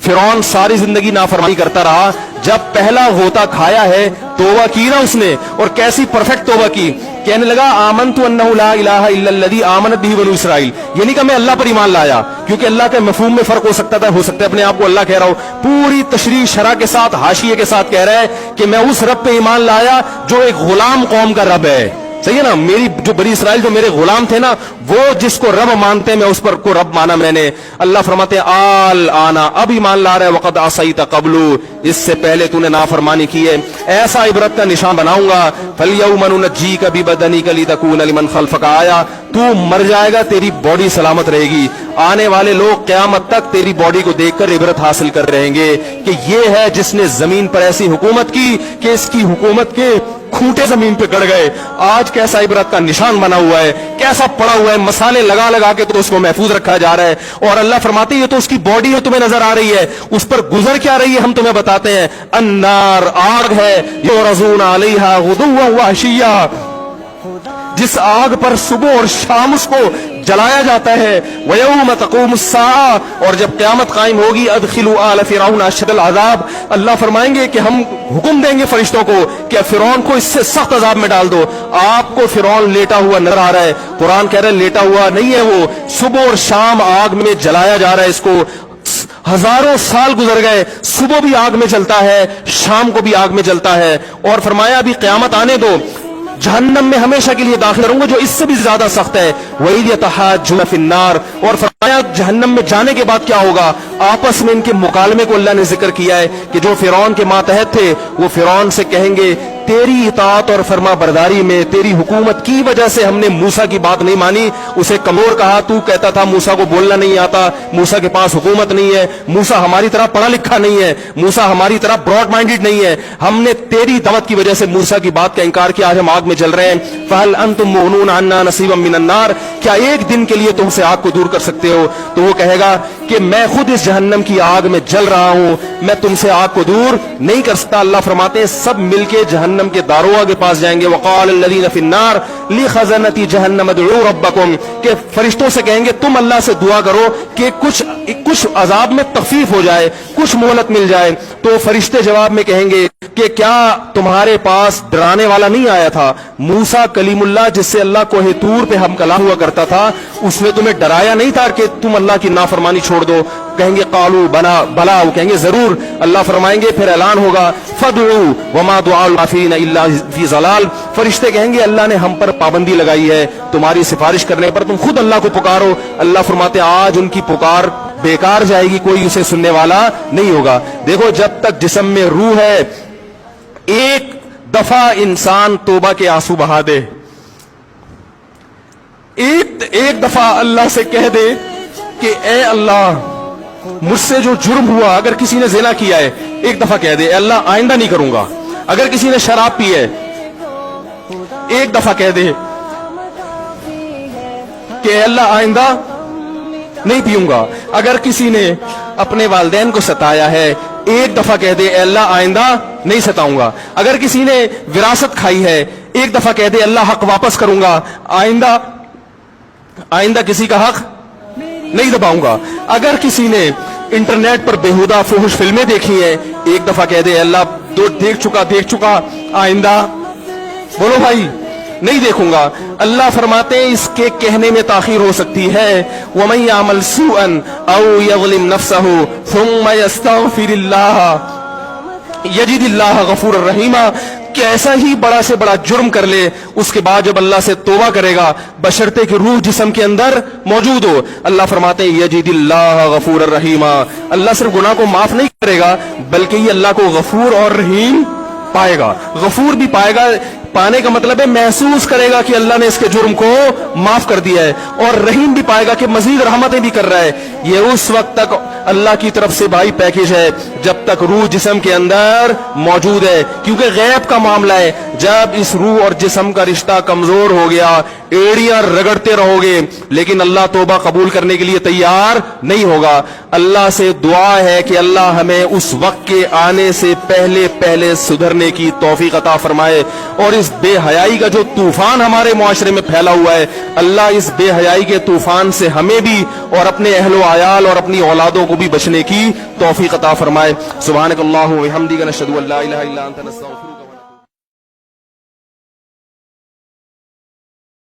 फिरौन सारी जिंदगी नाफरमानी करता रहा, जब पहला होता खाया है तौबा की ना उसने, और कैसी परफेक्ट तौबा की, कहने लगा आमनतु अन्नहु ला इलाहा इल्लल्लज़ी आमनत बिही बनु इसराइल। ये नहीं कहा मैं अल्लाह पर ईमान लाया, क्योंकि अल्लाह के मफहूम में फर्क हो सकता था, हो सकता है अपने आप को अल्लाह कह रहा हो, पूरी तशरीह शरह के साथ हाशिये के साथ कह रहा है कि मैं उस रब पे ईमान लाया जो एक गुलाम कौम का रब है। सही है ना, मेरी जो बनी इसराइल जो मेरे गुलाम थे ना, वो जिसको रब मानते हैं मैं उस पर को रब माना मैंने। अल्लाह फरमाते आल आना, अब ईमान ला रहा है, वक़द असैता क़ब्लु, इससे पहले तूने नाफरमानी की है, ऐसा इबरत का निशान बनाऊंगा। फल्यौम नुनज्जीका बिबदनिका लितकून लिमन खल्फका आया, तू मर जाएगा तेरी बॉडी सलामत रहेगी, आने वाले लोग क़यामत तक तेरी बॉडी को देखकर इबरत हासिल कर रहेंगे कि ये है जिसने जमीन पर ऐसी हुकूमत की कि इसकी हुकूमत के खूंटे जमीन पे गड़ गए। आज कैसा इबरत का निशान बना हुआ है, कैसा पड़ा हुआ है, मसाले लगा लगा के तो उसको महफूज रखा जा रहा है। और अल्लाह फरमाते ये तो उसकी बॉडी है तुम्हें नजर आ रही है, उस पर गुजर क्या रही है हम तुम्हें बताते हैं। अन्नार, आग है, युरज़ून अलैहा गुदुव्वन व अशिय्या, जिस आग पर सुबह और शाम उसको जलाया जाता है। वयौम तक़ूमुस्साअ, और जब क़यामत कायम होगी, अदखिलू आल फ़िरऔन अशद्दल अज़ाब, अल्लाह फरमाएंगे कि हम हुक्म देंगे फरिश्तों को कि फिरौन को इससे सख्त अजाब में डाल दो। आपको फिरौन लेटा हुआ नजर आ रहा है, कुरान कह रहा है लेटा हुआ नहीं है वो, सुबह और शाम आग में जलाया जा रहा है इसको। हजारों साल गुजर गए, सुबह भी आग में जलता है, शाम को भी आग में जलता है। और फरमाया अभी क़यामत आने दो, जहन्नम में हमेशा के लिए दाखिल रहूंगा जो इससे भी ज्यादा सख्त है। वही यतहाज्जुन फिन्नार, और फरमाया जहन्नम में जाने के बाद क्या होगा, आपस में इनके मुकालमे को अल्लाह ने जिक्र किया है कि जो फिरौन के मातहत थे वो फिरौन से कहेंगे तेरी इताअत और फरमा बरदारी में, तेरी हुकूमत की वजह से हमने मूसा की बात नहीं मानी, उसे कमजोर कहा, तू कहता था मूसा को बोलना नहीं आता, मूसा के पास हुकूमत नहीं है, मूसा हमारी तरह पढ़ा लिखा नहीं है, मूसा हमारी तरह ब्रॉड माइंडेड नहीं है, हमने तेरी दावत की वजह से मूसा की बात का इंकार किया, आज हम आग में जल रहे हैं। फहल अंतुम मुगनून अन्ना नसीबम मिनन नार, क्या एक दिन के लिए तुमसे आग को दूर कर सकते हो? तो वो कहेगा कि मैं खुद इस जहन्नम की आग में जल रहा हूं, मैं तुमसे आग को दूर नहीं कर सकता। अल्लाह फरमाते हैं सब मिलके जहन्नम के दारोगा के पास जाएंगे। वक़ाल लल्लज़ीना फ़िन्नार लिख़ज़नती जहन्नम उदऊ रब्बकुम, के फरिश्तों से कहेंगे तुम अल्लाह से दुआ करो कि कुछ अजाब में तखफीफ हो जाए, कुछ मोहलत मिल जाए। तो फरिश्ते जवाब में कहेंगे कि क्या तुम्हारे पास डराने वाला नहीं आया था? मूसा कलीमुल्लाह जिससे अल्लाह कोहे तूर पे हम कलाम हुआ करता था, उसने तुम्हें डराया नहीं था कि तुम अल्लाह की नाफरमानी छोड़ दो? कहेंगे कालू बना बला, वो कहेंगे जरूर। अल्लाह फरमाएंगे फिर ऐलान होगा फदउ वमा दुआउल काफिरीन इल्ला फी ज़लाल, फरिश्ते कहेंगे अल्लाह ने हम पर पाबंदी लगाई है तुम्हारी सिफारिश करने पर, तुम खुद अल्लाह को पुकारो। अल्लाह फरमाते आज उनकी पुकार बेकार जाएगी, कोई उसे सुनने वाला नहीं होगा। देखो जब तक जिस्म में रूह है, एक दफा इंसान तौबा के आंसू बहा दे, एक दफा अल्लाह से कह दे कि ए अल्लाह मुझसे जो जुर्म हुआ, अगर किसी ने ज़िना किया है एक दफा कह दे अल्लाह आइंदा नहीं करूंगा, अगर किसी ने शराब पी है एक दफा कह दे कि अल्लाह आइंदा नहीं पीऊंगा, अगर किसी ने अपने वालिदैन को सताया है एक दफा कह दे अल्लाह आइंदा नहीं सताऊंगा, अगर किसी ने विरासत खाई है एक दफा कह दे अल्लाह हक वापस करूंगा, आइंदा किसी का हक नहीं दबाऊंगा, अगर किसी ने इंटरनेट पर बेहुदा फुहुश फिल्में देखी हैं एक दफा कह दे अल्लाह देख चुका आइंदा बोलो भाई नहीं देखूंगा। अल्लाह फरमाते हैं इसके कहने में ताखीर हो सकती है। वमन यामल सूअन औ यज़लिम नफ्सहु सुम्मा यस्तगफिरिल्लाह यजिदिल्लाह गफूरर रहीमा, कैसा ही बड़ा से बड़ा जुर्म कर ले उसके बाद जब अल्लाह से तौबा करेगा बशर्ते कि रूह जिस्म के अंदर मौजूद हो, अल्लाह फरमाते हैं यजिदिल्लाह गफूरर रहीमा, अल्लाह सिर्फ गुनाह को माफ नहीं करेगा बल्कि ये अल्लाह को गफूर और रहीम पाएगा। गफूर भी पाएगा, पाने का मतलब है महसूस करेगा कि अल्लाह ने इसके जुर्म को माफ कर दिया है, और रहीम भी पाएगा कि मजीद रहमतें भी कर रहा है। ये उस वक्त तक अल्लाह की तरफ से भाई पैकेज है जब तक रूह जिस्म के अंदर मौजूद है, क्योंकि गैब का मामला है। जब इस रूह और जिस्म का रिश्ता कमजोर हो गया, एड़ियां रगड़ते रहोगे, लेकिन अल्लाह तौबा कबूल करने के लिए तैयार नहीं होगा। अल्लाह से दुआ है कि अल्लाह हमें उस वक्त के आने से पहले पहले सुधरने की तौफीक अता फरमाए, और इस बेहयाई का जो तूफान हमारे मुआशरे में फैला हुआ है, अल्लाह इस बेहयाई के तूफान से हमें भी और अपने अहलो आयाल और अपनी औलादों को भी बचने की तौफीक अता फरमाए। सुब्हानकल्लाहु व बिहम्दिका नशहदु अल्ला इलाहा इल्ला अंता नस्तगफिरुका।